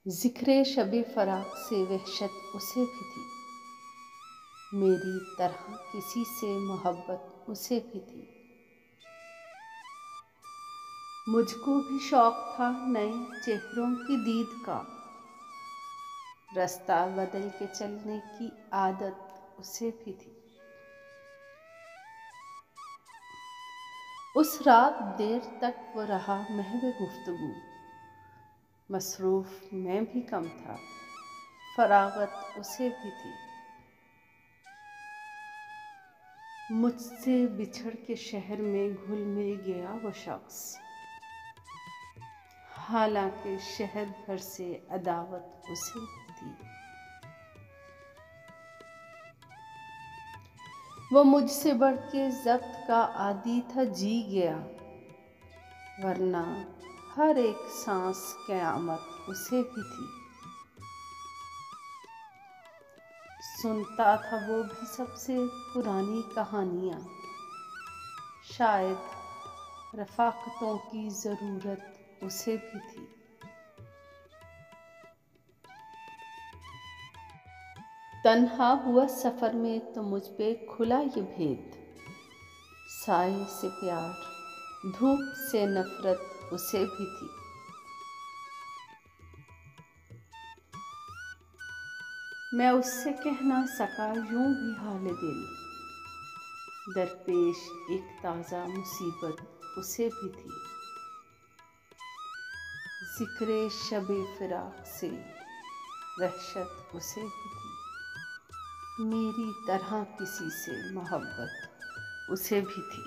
ज़िक्रे शबे फ़राक़ से वहशत उसे भी थी, मेरी तरह किसी से मोहब्बत उसे भी थी। मुझको भी शौक़ था नए चेहरों की दीद का, रास्ता बदल के चलने की आदत उसे भी थी। उस रात देर तक वो रहा महवे गुफ्तगू, मसरूफ़ मैं भी कम था, फरागत उसे भी थी। मुझसे बिछड़ के शहर में घुल मिल गया वो शख्स, हालांकि शहर भर से अदावत उसे भी थी। वो मुझसे बढ़ के ज़ब्त का आदी था, जी गया, वरना हर एक सांस क़यामत उसे भी थी। सुनता था वो भी सबसे पुरानी कहानियाँ, शायद रफ़ाक़तों की ज़रूरत उसे भी थी। तन्हा हुआ सफ़र में तो मुझ पे खुला ये भेद, साए से प्यार, धूप से नफ़रत उसे भी थी। मैं उससे कह ना सका यूं भी हाल दिल, दरपेश एक ताज़ा मुसीबत उसे भी थी। ज़िक्रे शबे फ़िराक़ से वहशत उसे भी थी, मेरी तरह किसी से मोहब्बत उसे भी थी।